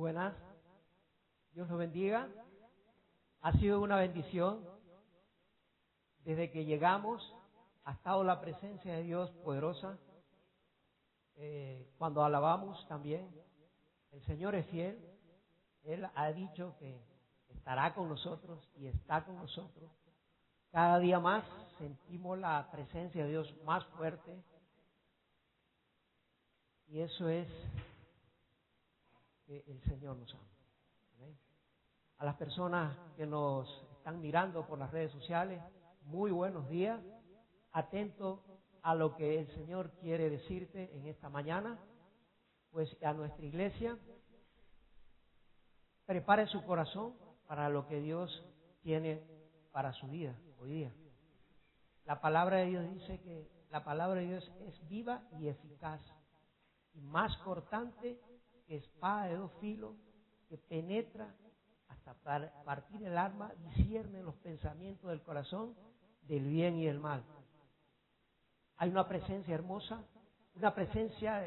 buenas. Dios los bendiga. Ha sido una bendición. Desde que llegamos ha estado la presencia de Dios poderosa. Cuando alabamos también, el Señor es fiel. Él ha dicho que estará con nosotros y está con nosotros. Cada día más sentimos la presencia de Dios más fuerte. Y eso es que el Señor nos ama. ¿Amén? A las personas que nos están mirando por las redes sociales, muy buenos días. Atento a lo que el Señor quiere decirte en esta mañana. Pues a nuestra iglesia, prepare su corazón para lo que Dios tiene para su vida hoy día. La palabra de Dios dice que la palabra de Dios es viva y eficaz y más cortante que espada de dos filos, que penetra hasta partir el alma, discierne los pensamientos del corazón, del bien y del mal. Hay una presencia hermosa, una presencia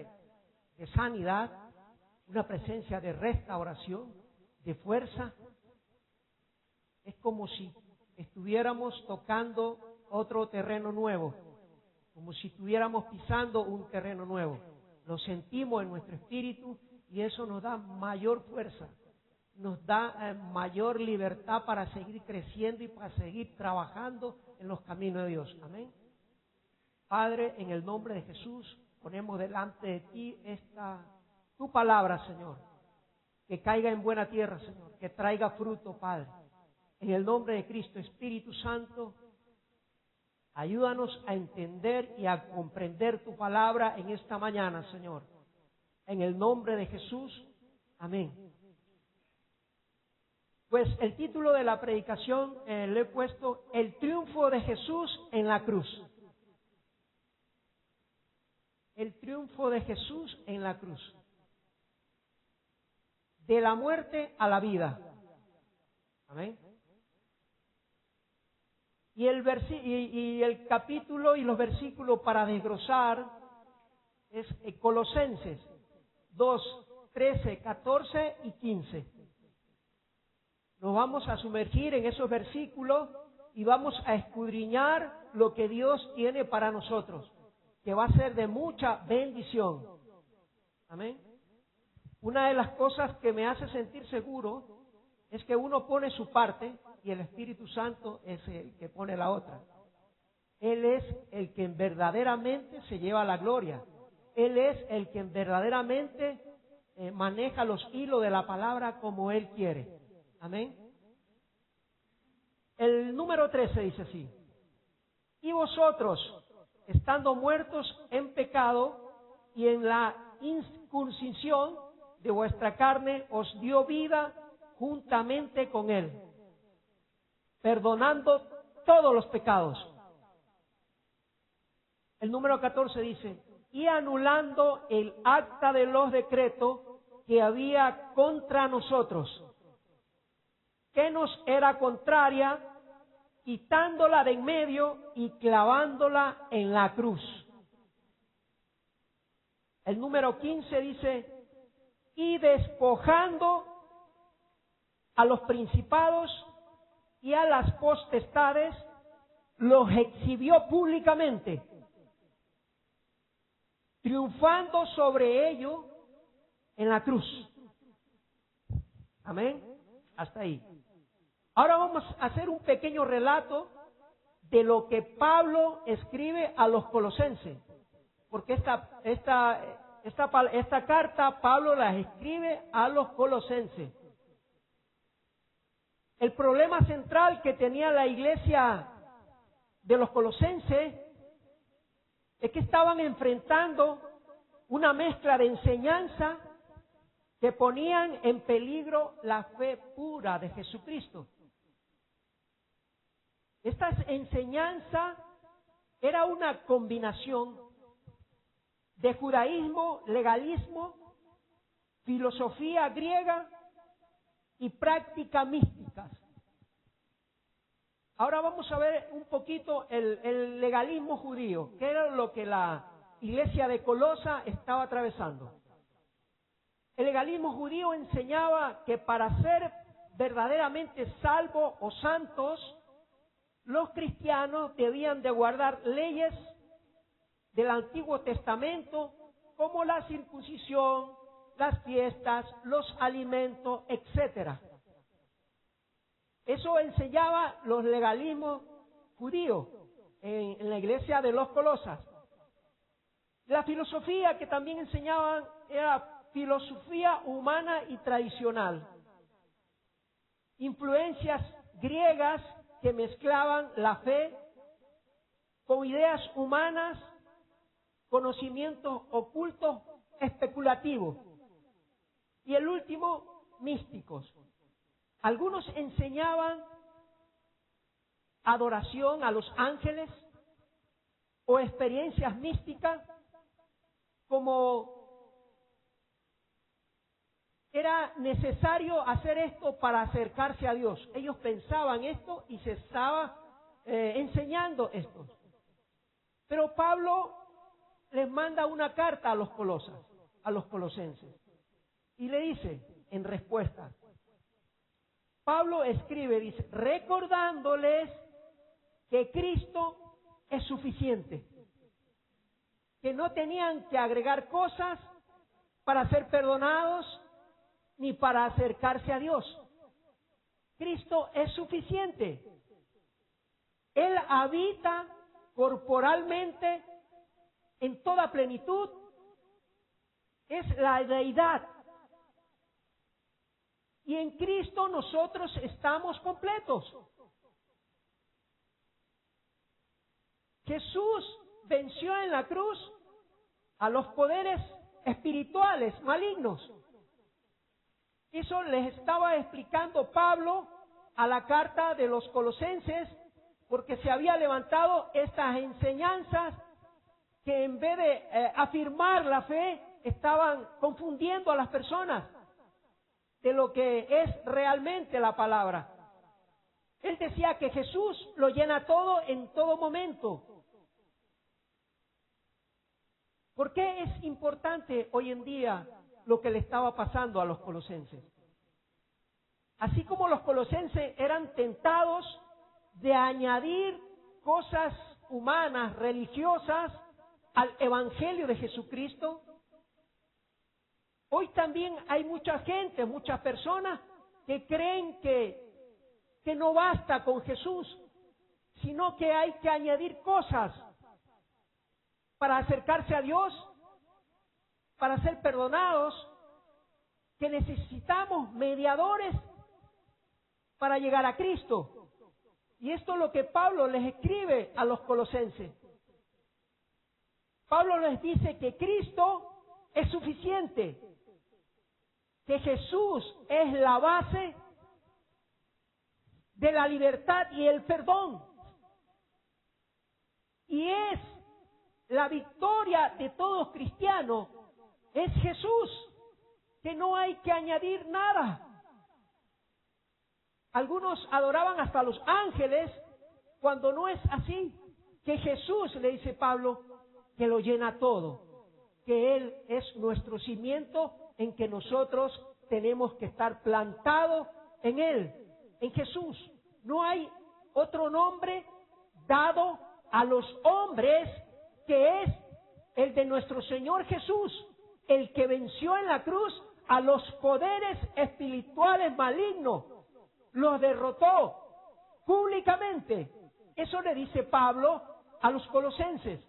de sanidad, una presencia de restauración, de fuerza. Es como si estuviéramos tocando otro terreno nuevo, como si estuviéramos pisando un terreno nuevo. Lo sentimos en nuestro espíritu y eso nos da mayor fuerza, nos da mayor libertad para seguir creciendo y para seguir trabajando en los caminos de Dios. Amén. Padre, en el nombre de Jesús, ponemos delante de ti tu palabra, Señor, que caiga en buena tierra, Señor, que traiga fruto, Padre. En el nombre de Cristo, Espíritu Santo, ayúdanos a entender y a comprender tu palabra en esta mañana, Señor. En el nombre de Jesús, amén. Pues el título de la predicación le he puesto El triunfo de Jesús en la cruz. El triunfo de Jesús en la cruz. De la muerte a la vida. Amén. Y el capítulo y los versículos para desglosar es Colosenses 2, 13, 14 y 15. Nos vamos a sumergir en esos versículos y vamos a escudriñar lo que Dios tiene para nosotros, que va a ser de mucha bendición. Amén. Una de las cosas que me hace sentir seguro es que uno pone su parte y el Espíritu Santo es el que pone la otra. Él es el que verdaderamente se lleva la gloria. Él es el que verdaderamente maneja los hilos de la palabra como Él quiere. Amén. El número 13 dice así: y vosotros, estando muertos en pecado y en la incircuncisión de vuestra carne, os dio vida juntamente con Él, perdonando todos los pecados. El número 14 dice: y anulando el acta de los decretos que había contra nosotros, que nos era contraria, quitándola de en medio y clavándola en la cruz. El número 15 dice: y despojando a los principados y a las potestades, los exhibió públicamente, triunfando sobre ellos en la cruz. Amén. Hasta ahí. Ahora vamos a hacer un pequeño relato de lo que Pablo escribe a los colosenses, porque esta carta Pablo la escribe a los colosenses. El problema central que tenía la iglesia de los colosenses es que estaban enfrentando una mezcla de enseñanza que ponían en peligro la fe pura de Jesucristo. Esta enseñanza era una combinación de judaísmo, legalismo, filosofía griega y prácticas místicas. Ahora vamos a ver un poquito el legalismo judío, que era lo que la iglesia de Colosa estaba atravesando. El legalismo judío enseñaba que para ser verdaderamente salvos o santos, los cristianos debían de guardar leyes del Antiguo Testamento, como la circuncisión, las fiestas, los alimentos, etcétera. Eso enseñaba los legalismos judíos en la iglesia de los Colosas. La filosofía que también enseñaban era filosofía humana y tradicional. Influencias griegas que mezclaban la fe con ideas humanas, conocimientos ocultos, especulativos. Y el último, místicos. Algunos enseñaban adoración a los ángeles o experiencias místicas, como era necesario hacer esto para acercarse a Dios. Ellos pensaban esto y se estaba enseñando esto. Pero Pablo les manda una carta a los colosenses, y le dice, en respuesta, Pablo escribe, dice, recordándoles que Cristo es suficiente, que no tenían que agregar cosas para ser perdonados ni para acercarse a Dios. Cristo es suficiente. Él habita corporalmente en toda plenitud, es la deidad. Y en Cristo nosotros estamos completos. Jesús venció en la cruz a los poderes espirituales malignos. Eso les estaba explicando Pablo a la carta de los colosenses, porque se había levantado estas enseñanzas que en vez de afirmar la fe, estaban confundiendo a las personas de lo que es realmente la palabra. Él decía que Jesús lo llena todo en todo momento. ¿Por qué es importante hoy en día lo que le estaba pasando a los colosenses? Así como los colosenses eran tentados de añadir cosas humanas, religiosas, al Evangelio de Jesucristo, hoy también hay mucha gente, muchas personas que creen que no basta con Jesús, sino que hay que añadir cosas para acercarse a Dios, para ser perdonados, que necesitamos mediadores para llegar a Cristo. Y esto es lo que Pablo les escribe a los colosenses. Pablo les dice que Cristo es suficiente, que Jesús es la base de la libertad y el perdón. Y es la victoria de todos cristianos, es Jesús, que no hay que añadir nada. Algunos adoraban hasta a los ángeles, cuando no es así, que Jesús, le dice Pablo, que lo llena todo, que Él es nuestro cimiento en que nosotros tenemos que estar plantados en Él, en Jesús. No hay otro nombre dado a los hombres que es el de nuestro Señor Jesús, el que venció en la cruz a los poderes espirituales malignos, los derrotó públicamente. Eso le dice Pablo a los colosenses.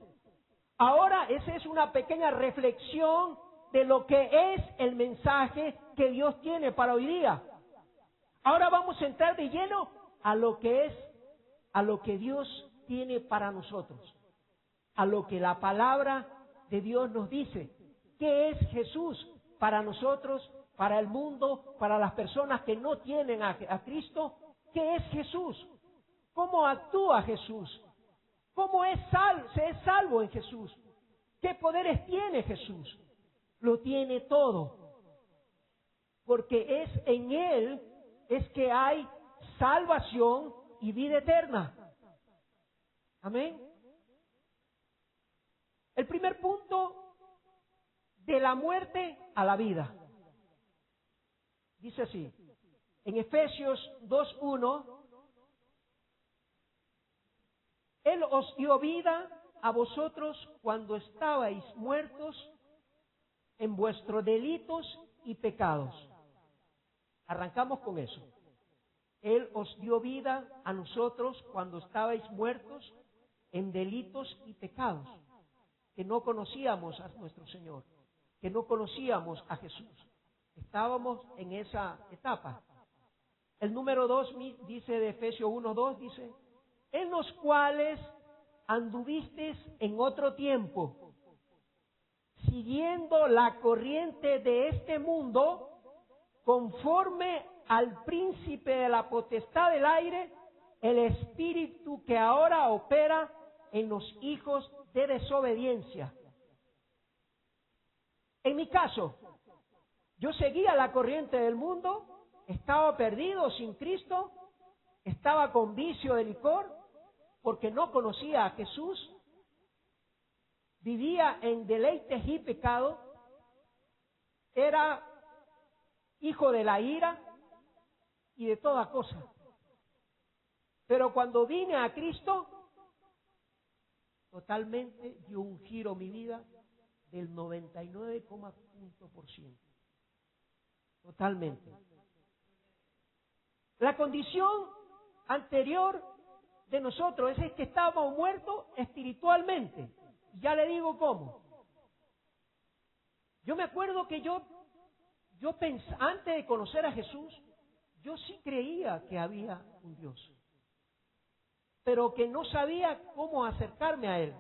Ahora, esa es una pequeña reflexión de lo que es el mensaje que Dios tiene para hoy día. Ahora vamos a entrar de lleno a lo que Dios tiene para nosotros, a lo que la palabra de Dios nos dice. ¿Qué es Jesús para nosotros, para el mundo, para las personas que no tienen a Cristo? ¿Qué es Jesús? ¿Cómo actúa Jesús? ¿Cómo se es salvo en Jesús? ¿Qué poderes tiene Jesús? Lo tiene todo. Porque es en Él es que hay salvación y vida eterna. Amén. El primer punto, de la muerte a la vida. Dice así, en Efesios 2:1, Él os dio vida a vosotros cuando estabais muertos en vuestros delitos y pecados. Arrancamos con eso. Él os dio vida a nosotros cuando estabais muertos en delitos y pecados, que no conocíamos a nuestro Señor, que no conocíamos a Jesús. Estábamos en esa etapa. El número 2 dice de Efesios 1:2, dice, en los cuales anduvisteis en otro tiempo, siguiendo la corriente de este mundo, conforme al príncipe de la potestad del aire, el espíritu que ahora opera en los hijos de desobediencia. En mi caso, yo seguía la corriente del mundo, estaba perdido sin Cristo, estaba con vicio de licor, porque no conocía a Jesús, vivía en deleites y pecado, era hijo de la ira y de toda cosa. Pero cuando vine a Cristo, totalmente dio un giro mi vida del 99,5%. Totalmente. La condición anterior de nosotros es que estábamos muertos espiritualmente. Ya le digo cómo. Yo me acuerdo que yo antes de conocer a Jesús, yo sí creía que había un Dios, pero que no sabía cómo acercarme a Él.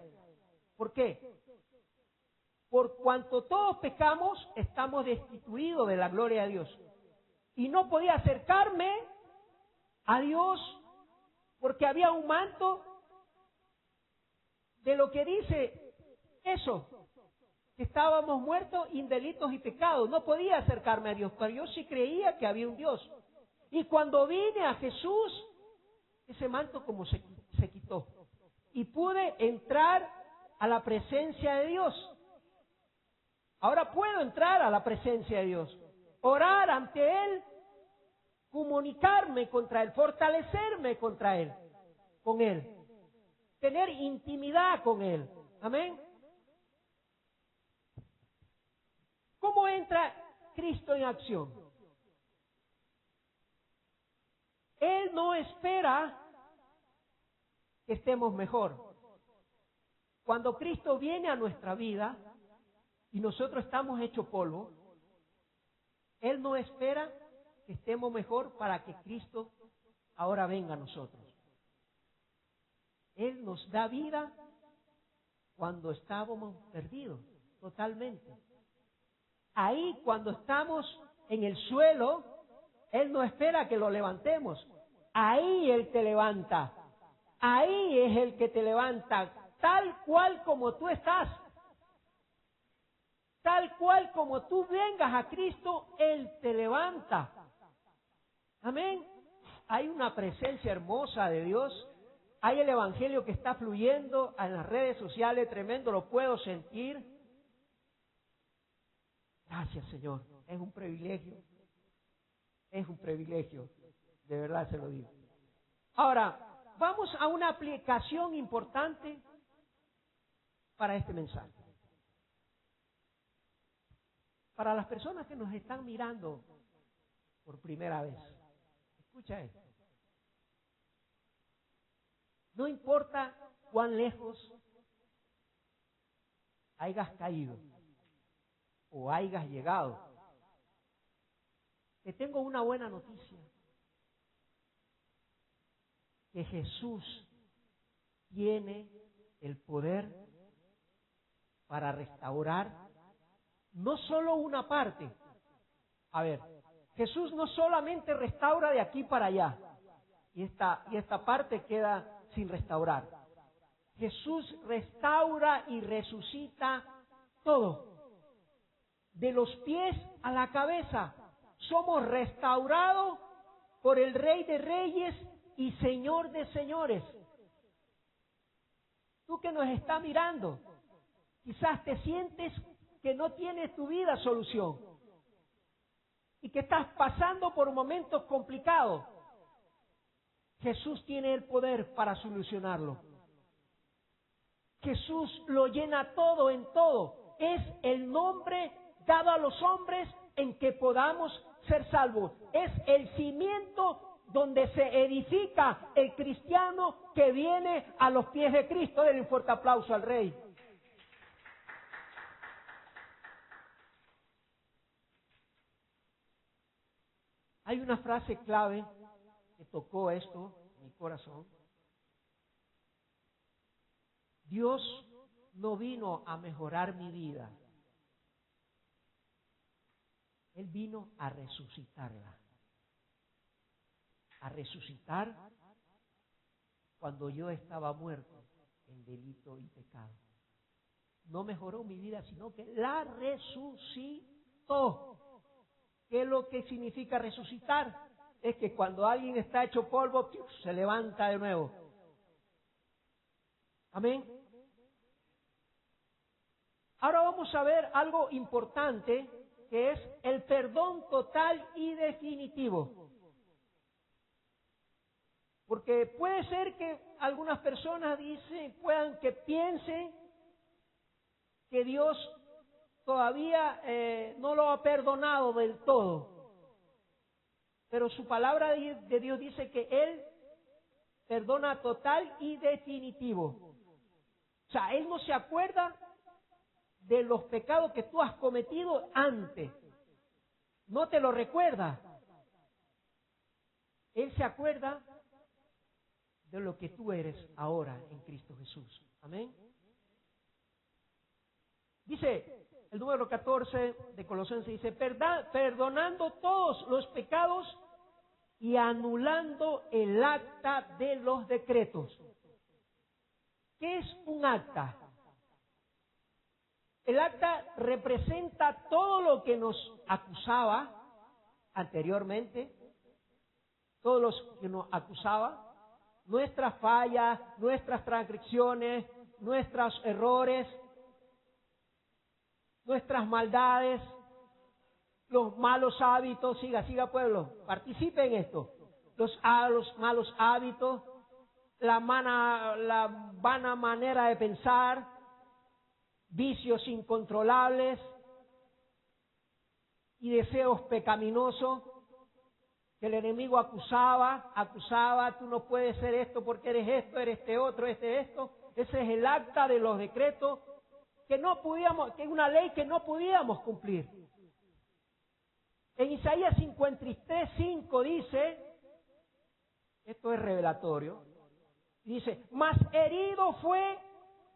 ¿Por qué? Por cuanto todos pecamos, estamos destituidos de la gloria de Dios. Y no podía acercarme a Dios porque había un manto de lo que dice eso, que estábamos muertos en delitos y pecados. No podía acercarme a Dios, pero yo sí creía que había un Dios. Y cuando vine a Jesús, ese manto como se quitó. Y pude entrar a la presencia de Dios. Ahora puedo entrar a la presencia de Dios, orar ante Él, comunicarme contra Él, fortalecerme contra Él, con Él, tener intimidad con Él. Amén. ¿Cómo entra Cristo en acción? Él no espera que estemos mejor. Cuando Cristo viene a nuestra vida y nosotros estamos hechos polvo, Él no espera que estemos mejor para que Cristo ahora venga a nosotros. Él nos da vida cuando estábamos perdidos, totalmente. Ahí, cuando estamos en el suelo, Él no espera que lo levantemos. Ahí Él te levanta. Ahí es el que te levanta, tal cual como tú estás. Tal cual como tú vengas a Cristo, Él te levanta. Amén. Hay una presencia hermosa de Dios. Hay el Evangelio que está fluyendo en las redes sociales, tremendo, lo puedo sentir. Gracias, Señor. Es un privilegio. Es un privilegio. De verdad se lo digo. Ahora, vamos a una aplicación importante para este mensaje. Para las personas que nos están mirando por primera vez, escucha esto. No importa cuán lejos hayas caído o hayas llegado, te tengo una buena noticia. Que Jesús tiene el poder para restaurar no solo una parte. A ver, Jesús no solamente restaura de aquí para allá y esta parte queda sin restaurar. Jesús restaura y resucita todo, de los pies a la cabeza. Somos restaurados por el Rey de Reyes y Señor de señores. Tú que nos estás mirando, quizás te sientes que no tienes tu vida solución. y que estás pasando por momentos complicados, Jesús tiene el poder para solucionarlo. Jesús lo llena todo en todo. Es el nombre dado a los hombres en que podamos ser salvos. Es el cimiento donde se edifica el cristiano que viene a los pies de Cristo. Denle un fuerte aplauso al Rey. Hay una frase clave que tocó esto en mi corazón. Dios no vino a mejorar mi vida. Él vino a resucitarla. A resucitar cuando yo estaba muerto en delito y pecado. No mejoró mi vida, sino que la resucitó. ¿Qué es lo que significa resucitar? Es que cuando alguien está hecho polvo, se levanta de nuevo. Amén. Ahora vamos a ver algo importante, que es el perdón total y definitivo. Porque puede ser que algunas personas piensen que Dios todavía no lo ha perdonado del todo. Pero su palabra de Dios dice que Él perdona total y definitivo. O sea, Él no se acuerda de los pecados que tú has cometido antes. No te lo recuerda. Él se acuerda de lo que tú eres ahora en Cristo Jesús. Amén. Dice el número 14 de Colosenses, dice, perdonando todos los pecados y anulando el acta de los decretos. ¿Qué es un acta? El acta representa todo lo que nos acusaba anteriormente, todos los que nos acusaba, nuestras fallas, nuestras transgresiones, nuestros errores, nuestras maldades, los malos hábitos. Siga pueblo, participe en esto. Los malos hábitos, la vana manera de pensar, vicios incontrolables y deseos pecaminosos que el enemigo acusaba, tú no puedes ser esto porque eres esto, eres este otro, esto. Ese es el acta de los decretos que es una ley que no podíamos cumplir. En Isaías 53:5 dice, esto es revelatorio, dice, mas herido fue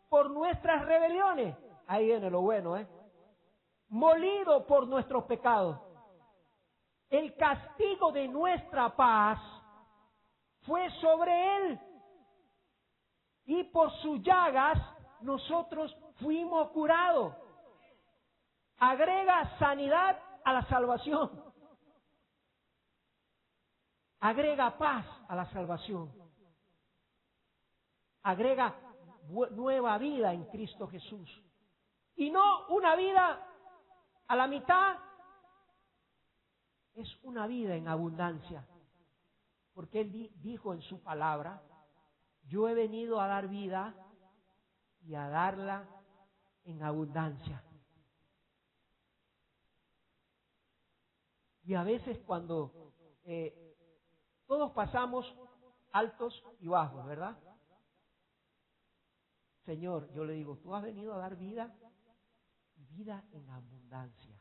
por nuestras rebeliones. Ahí viene lo bueno, molido por nuestros pecados. El castigo de nuestra paz fue sobre él, y por sus llagas nosotros fuimos curados. Agrega sanidad a la salvación. Agrega paz a la salvación. Agrega nueva vida en Cristo Jesús. Y no una vida a la mitad, es una vida en abundancia. Porque Él dijo en su palabra, yo he venido a dar vida y a darla en abundancia. Y a veces cuando todos pasamos altos y bajos, ¿verdad? Señor, yo le digo, tú has venido a dar vida y vida en abundancia.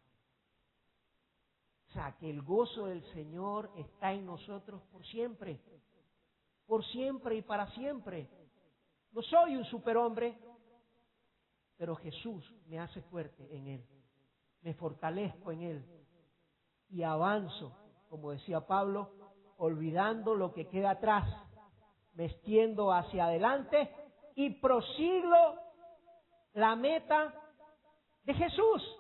O sea, que el gozo del Señor está en nosotros por siempre y para siempre. No soy un superhombre, pero Jesús me hace fuerte en Él, me fortalezco en Él y avanzo, como decía Pablo, olvidando lo que queda atrás, me extiendo hacia adelante y prosigo la meta de Jesús.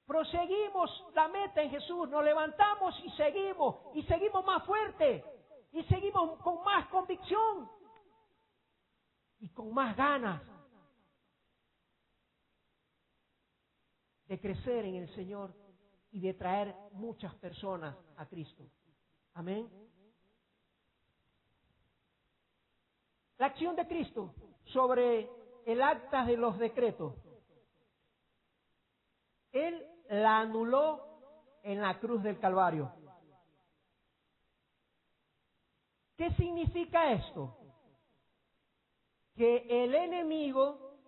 Proseguimos la meta en Jesús, nos levantamos y seguimos más fuerte, y seguimos con más convicción y con más ganas de crecer en el Señor y de traer muchas personas a Cristo. Amén. La acción de Cristo sobre el acta de los decretos. Él la anuló en la cruz del Calvario. ¿Qué significa esto? Que el enemigo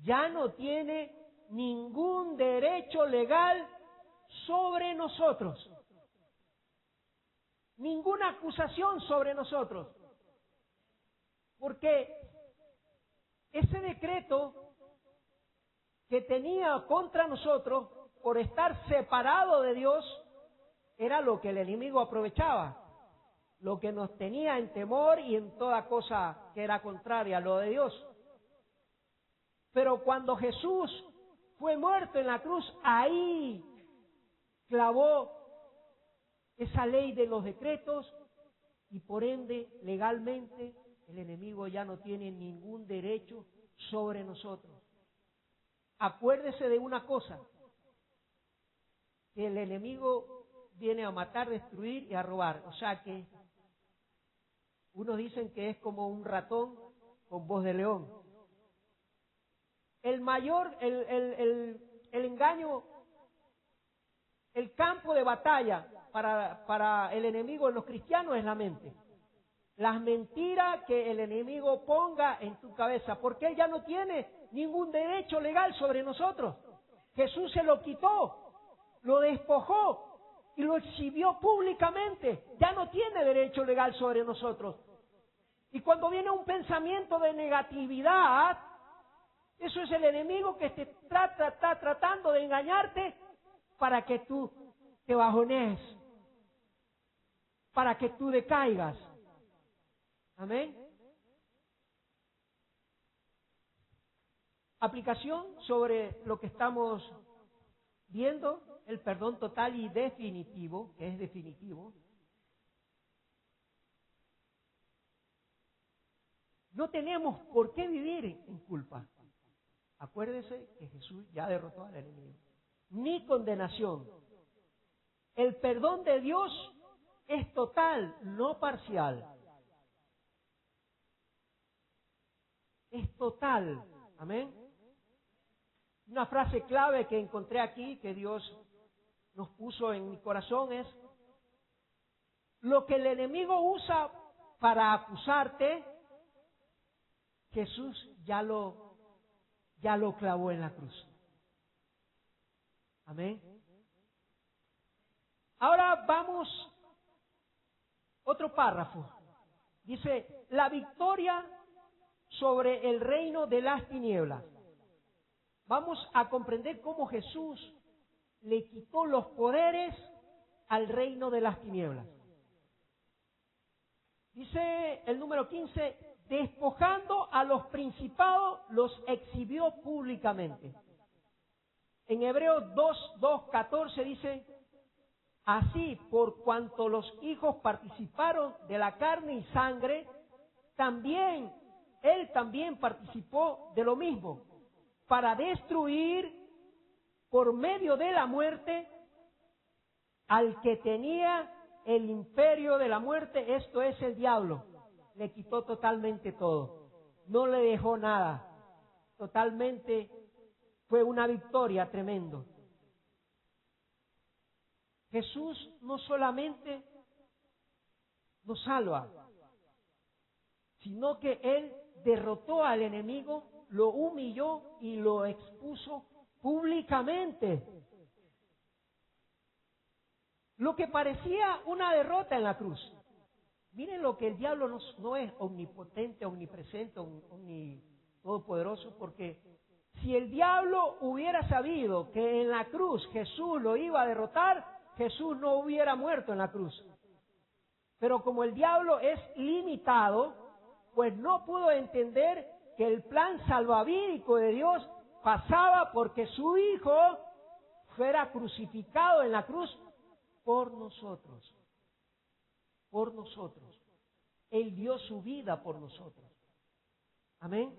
ya no tiene ningún derecho legal sobre nosotros. Ninguna acusación sobre nosotros. Porque ese decreto que tenía contra nosotros por estar separado de Dios era lo que el enemigo aprovechaba, lo que nos tenía en temor y en toda cosa que era contraria a lo de Dios. Pero cuando Jesús fue muerto en la cruz, ahí clavó esa ley de los decretos y por ende legalmente el enemigo ya no tiene ningún derecho sobre nosotros. Acuérdese de una cosa, que el enemigo viene a matar, destruir y a robar. O sea que unos dicen que es como un ratón con voz de león. El mayor, el engaño, el campo de batalla para el enemigo en los cristianos es la mente. Las mentiras que el enemigo ponga en tu cabeza, porque él ya no tiene ningún derecho legal sobre nosotros. Jesús se lo quitó, lo despojó y lo exhibió públicamente. Ya no tiene derecho legal sobre nosotros. Y cuando viene un pensamiento de negatividad, eso es el enemigo que te está tratando de engañarte para que tú te bajonees, para que tú decaigas. Amén. Aplicación sobre lo que estamos viendo, el perdón total y definitivo, que es definitivo. No tenemos por qué vivir en culpa. Acuérdese que Jesús ya derrotó al enemigo. Ni condenación. El perdón de Dios es total, no parcial. Es total. Amén. Una frase clave que encontré aquí, que Dios nos puso en mi corazón, es: lo que el enemigo usa para acusarte, Jesús ya lo clavó en la cruz. Amén. Ahora vamos, otro párrafo. Dice, la victoria sobre el reino de las tinieblas. Vamos a comprender cómo Jesús le quitó los poderes al reino de las tinieblas. Dice el número 15, despojando a los principados, los exhibió públicamente. En Hebreos 2:14 dice, así por cuanto los hijos participaron de la carne y sangre, él también participó de lo mismo, para destruir por medio de la muerte al que tenía el imperio de la muerte, esto es el diablo. Le quitó totalmente todo, no le dejó nada, totalmente fue una victoria tremenda. Jesús no solamente nos salva, sino que Él derrotó al enemigo, lo humilló y lo expuso públicamente. Lo que parecía una derrota en la cruz. Miren lo que el diablo no es omnipotente, omnipresente, todopoderoso, porque si el diablo hubiera sabido que en la cruz Jesús lo iba a derrotar, Jesús no hubiera muerto en la cruz. Pero como el diablo es limitado, pues no pudo entender que el plan salvavídico de Dios pasaba porque su Hijo fuera crucificado en la cruz por nosotros. Por nosotros. Él dio su vida por nosotros. Amén.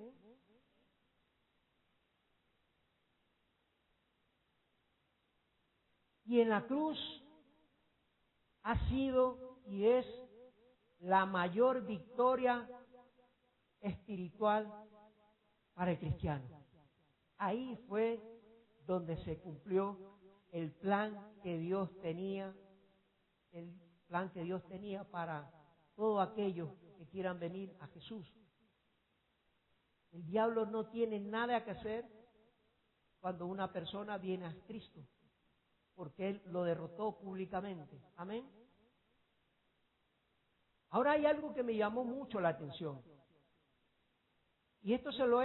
Y en la cruz ha sido y es la mayor victoria espiritual para el cristiano. Ahí fue donde se cumplió el plan que Dios tenía, para todos aquellos que quieran venir a Jesús. El diablo no tiene nada que hacer cuando una persona viene a Cristo, porque Él lo derrotó públicamente. Amén. Ahora hay algo que me llamó mucho la atención. Y esto se lo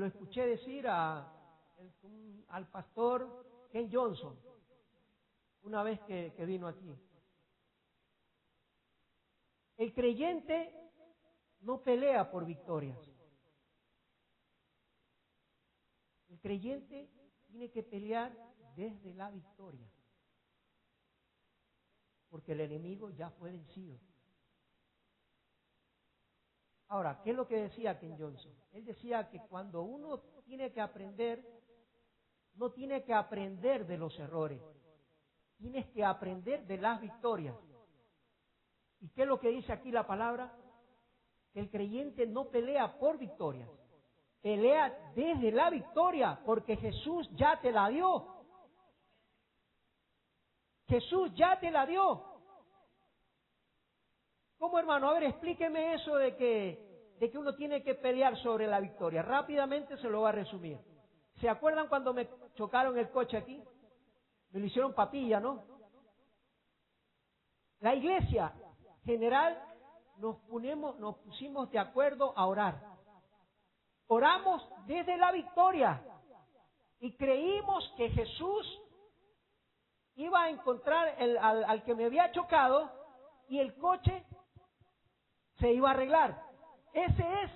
escuché decir al pastor Ken Johnson, una vez que vino aquí. El creyente no pelea por victorias. El creyente tiene que pelear desde la victoria, porque el enemigo ya fue vencido. Ahora, ¿qué es lo que decía Ken Johnson? Él decía que cuando uno tiene que aprender, no tiene que aprender de los errores, tienes que aprender de las victorias. ¿Y qué es lo que dice aquí la palabra? Que el creyente no pelea por victorias, pelea desde la victoria, porque Jesús ya te la dio. Jesús ya te la dio. ¿Cómo, hermano? A ver, explíqueme eso de que uno tiene que pelear sobre la victoria. Rápidamente se lo voy a resumir. ¿Se acuerdan cuando me chocaron el coche aquí? Me lo hicieron papilla, ¿no? La iglesia general nos pusimos de acuerdo a orar. Oramos desde la victoria y creímos que Jesús iba a encontrar al que me había chocado y el coche se iba a arreglar. Ese es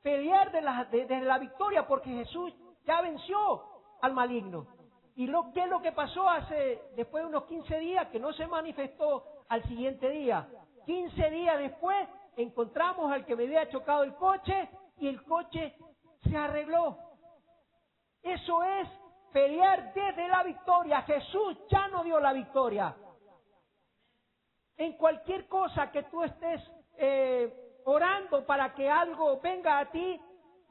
pelear desde la victoria, porque Jesús ya venció al maligno. ¿Y qué es lo que pasó después de unos 15 días? Que no se manifestó al siguiente día. 15 días después encontramos al que me había chocado el coche y el coche se arregló. Eso es pelear desde la victoria. Jesús ya nos dio la victoria. En cualquier cosa que tú estés orando para que algo venga a ti,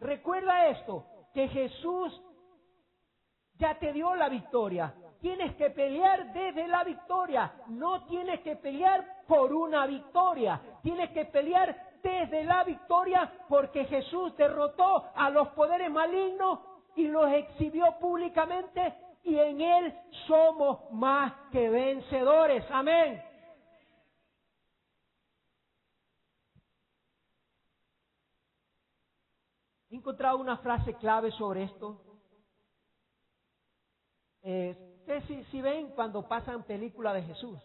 recuerda esto, que Jesús ya te dio la victoria. Tienes que pelear desde la victoria. No tienes que pelear por una victoria. Tienes que pelear desde la victoria, porque Jesús derrotó a los poderes malignos y los exhibió públicamente, y en Él somos más que vencedores. Amén. He encontrado una frase clave sobre esto. Ustedes si ven cuando pasan películas de Jesús,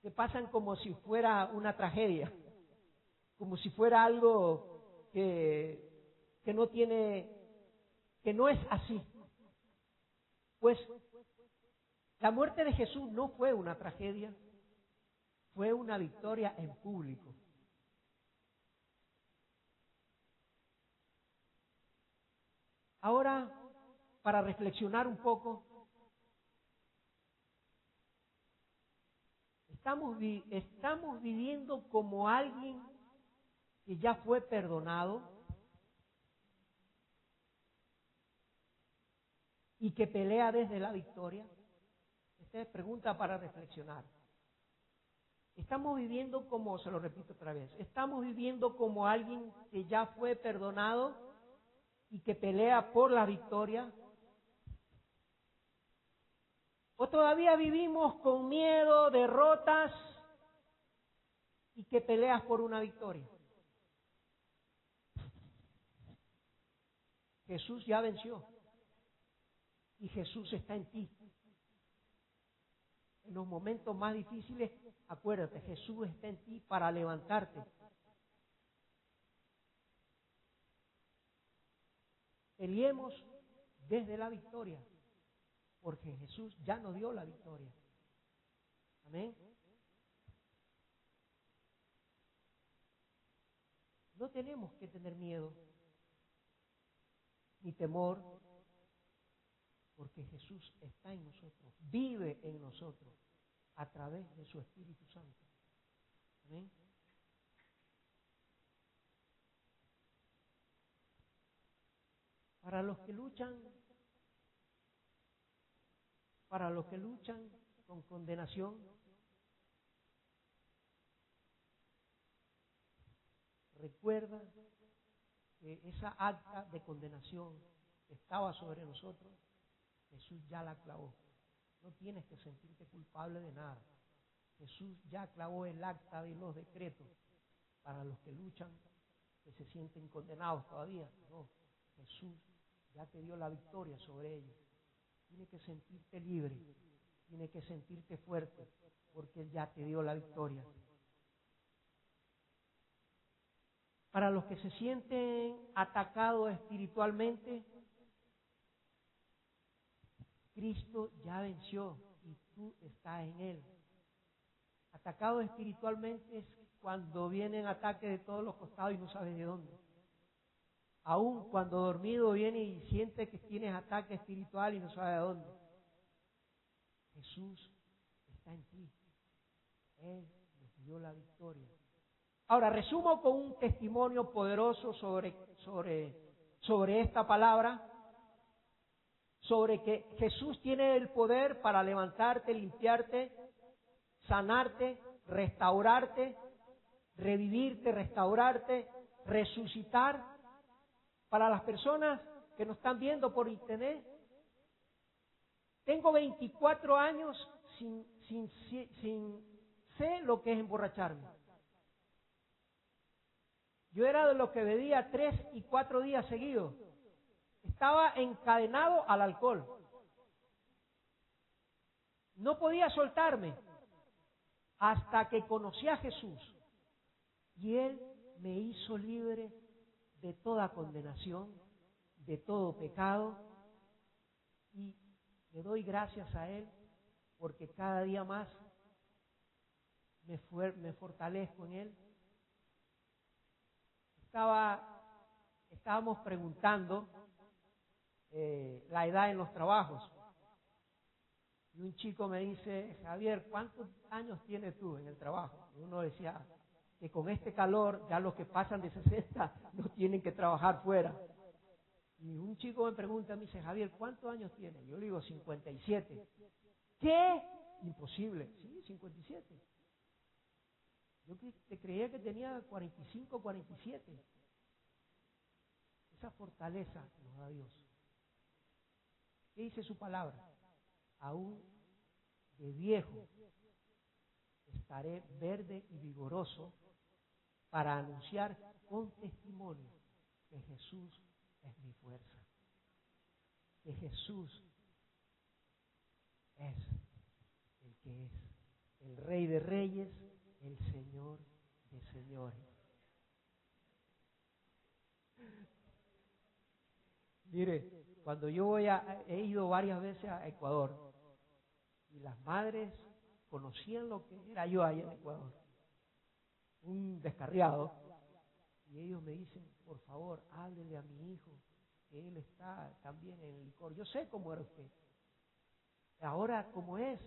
que pasan como si fuera una tragedia, como si fuera algo que no es así. Pues la muerte de Jesús no fue una tragedia, fue una victoria en público. Ahora, para reflexionar un poco, estamos viviendo como alguien que ya fue perdonado y que pelea desde la victoria. Esta es pregunta para reflexionar. Estamos viviendo como, se lo repito otra vez, estamos viviendo como alguien que ya fue perdonado y que pelea por la victoria. ¿O todavía vivimos con miedo, derrotas y que peleas por una victoria? Jesús ya venció y Jesús está en ti. En los momentos más difíciles, acuérdate, Jesús está en ti para levantarte. Peleemos desde la victoria, porque Jesús ya nos dio la victoria. Amén. No tenemos que tener miedo ni temor, porque Jesús está en nosotros, vive en nosotros a través de su Espíritu Santo. Amén. Para los que luchan con condenación, recuerda que esa acta de condenación que estaba sobre nosotros, Jesús ya la clavó. No tienes que sentirte culpable de nada. Jesús ya clavó el acta de los decretos para los que luchan, que se sienten condenados todavía. No, Jesús ya te dio la victoria sobre ellos. Tienes que sentirte libre, tienes que sentirte fuerte, porque Él ya te dio la victoria. Para los que se sienten atacados espiritualmente, Cristo ya venció y tú estás en Él. Atacado espiritualmente es cuando vienen ataques de todos los costados y no sabes de dónde. Aún cuando dormido viene y siente que tienes ataque espiritual y no sabes de dónde. Jesús está en ti. Él nos dio la victoria. Ahora, resumo con un testimonio poderoso sobre esta palabra, sobre que Jesús tiene el poder para levantarte, limpiarte, sanarte, restaurarte, revivirte, restaurarte, resucitar. Para las personas que nos están viendo por internet, tengo 24 años sin sé lo que es emborracharme. Yo era de los que bebía 3 y 4 días seguidos. Estaba encadenado al alcohol. No podía soltarme hasta que conocí a Jesús. Y Él me hizo libre de toda condenación, de todo pecado. Y le doy gracias a Él porque cada día más me fortalezco en Él. Estábamos preguntando la edad en los trabajos. Y un chico me dice, Javier, ¿cuántos años tienes tú en el trabajo? Y uno decía que con este calor ya los que pasan de 60 no tienen que trabajar fuera. Y un chico me pregunta, me dice, Javier, ¿cuántos años tienes? Yo le digo 57. ¿Qué? Imposible. Sí, 57. Yo te creía que tenía 45, 47. Esa fortaleza nos da Dios. ¿Qué dice su palabra? Aún de viejo estaré verde y vigoroso para anunciar con testimonio que Jesús es mi fuerza, que Jesús es el que es, el Rey de Reyes, el Señor de Señores. Mire, cuando yo he ido varias veces a Ecuador y las madres conocían lo que era yo allá en Ecuador, un descarriado, y ellos me dicen, por favor, háblele a mi hijo, que él está también en el licor. Yo sé cómo era usted. Ahora, como es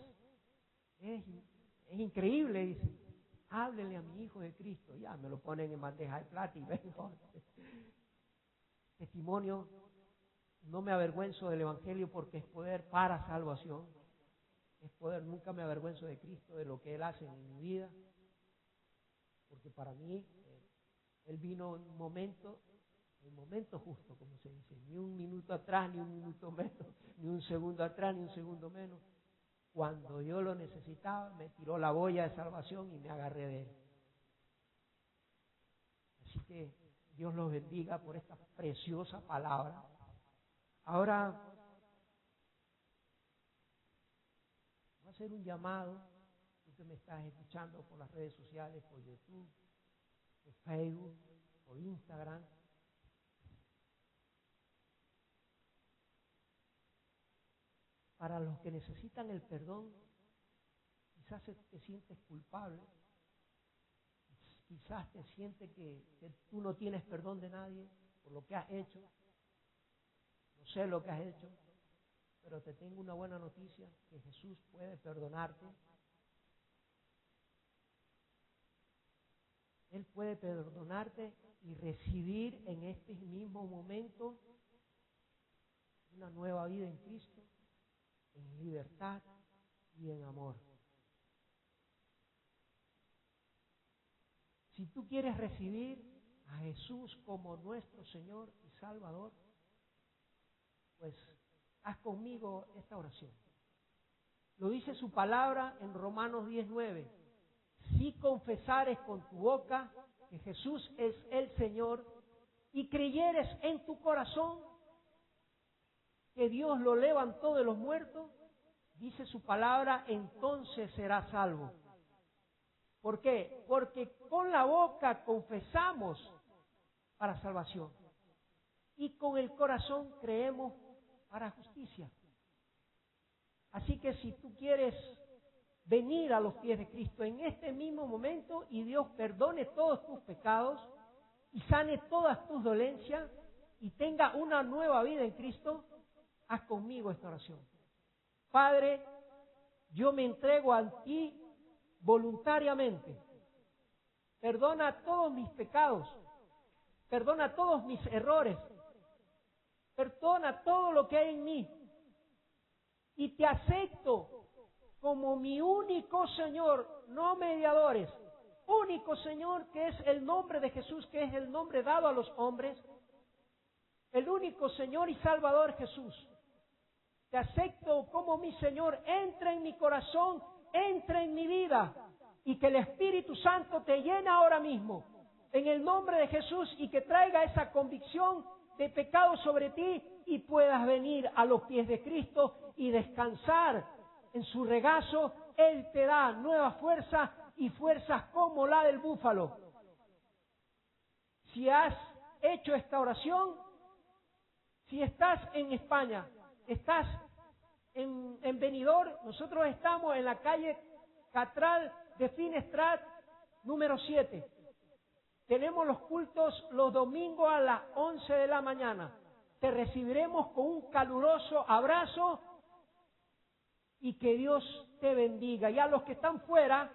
increíble, dicen, háblele a mi hijo de Cristo. Ya, me lo ponen en bandeja de plata y vengo. Testimonio, no me avergüenzo del Evangelio porque es poder para salvación. Es poder, nunca me avergüenzo de Cristo, de lo que Él hace en mi vida. Porque para mí, Él vino en un momento justo, como se dice. Ni un minuto atrás, ni un minuto menos, ni un segundo atrás, ni un segundo menos. Cuando yo lo necesitaba, me tiró la boya de salvación y me agarré de Él. Así que Dios los bendiga por esta preciosa palabra. Ahora, voy a hacer un llamado. Tú que me estás escuchando por las redes sociales, por YouTube, por Facebook, por Instagram. Para los que necesitan el perdón, quizás te sientes culpable, quizás te sientes que tú no tienes perdón de nadie por lo que has hecho. No sé lo que has hecho, pero te tengo una buena noticia, que Jesús puede perdonarte. Él puede perdonarte y recibir en este mismo momento una nueva vida en Cristo, en libertad y en amor. Si tú quieres recibir a Jesús como nuestro Señor y Salvador, pues haz conmigo esta oración. Lo dice su palabra en Romanos 10:9. Si confesares con tu boca que Jesús es el Señor y creyeres en tu corazón que Dios lo levantó de los muertos, dice su palabra, entonces serás salvo. ¿Por qué? Porque con la boca confesamos para salvación y con el corazón creemos para justicia. Así que si tú quieres venir a los pies de Cristo en este mismo momento y Dios perdone todos tus pecados y sane todas tus dolencias y tenga una nueva vida en Cristo, haz conmigo esta oración. Padre, yo me entrego a ti voluntariamente. Perdona todos mis pecados, perdona todos mis errores, perdona todo lo que hay en mí y te acepto como mi único Señor, no mediadores, único Señor, que es el nombre de Jesús, que es el nombre dado a los hombres, el único Señor y Salvador Jesús. Te acepto como mi Señor, entra en mi corazón, entra en mi vida y que el Espíritu Santo te llene ahora mismo en el nombre de Jesús y que traiga esa convicción de pecado sobre ti y puedas venir a los pies de Cristo y descansar en su regazo. Él te da nueva fuerza y fuerzas como la del búfalo. Si has hecho esta oración, si estás en España, estás en Benidorm, nosotros estamos en la calle Catral de Finestrat, número 7. Tenemos los cultos los domingos a las 11 de la mañana. Te recibiremos con un caluroso abrazo y que Dios te bendiga. Y a los que están fuera,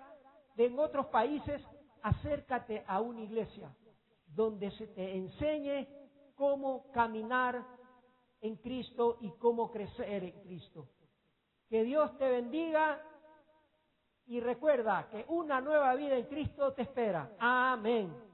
en otros países, acércate a una iglesia donde se te enseñe cómo caminar en Cristo y cómo crecer en Cristo. Que Dios te bendiga y recuerda que una nueva vida en Cristo te espera. Amén.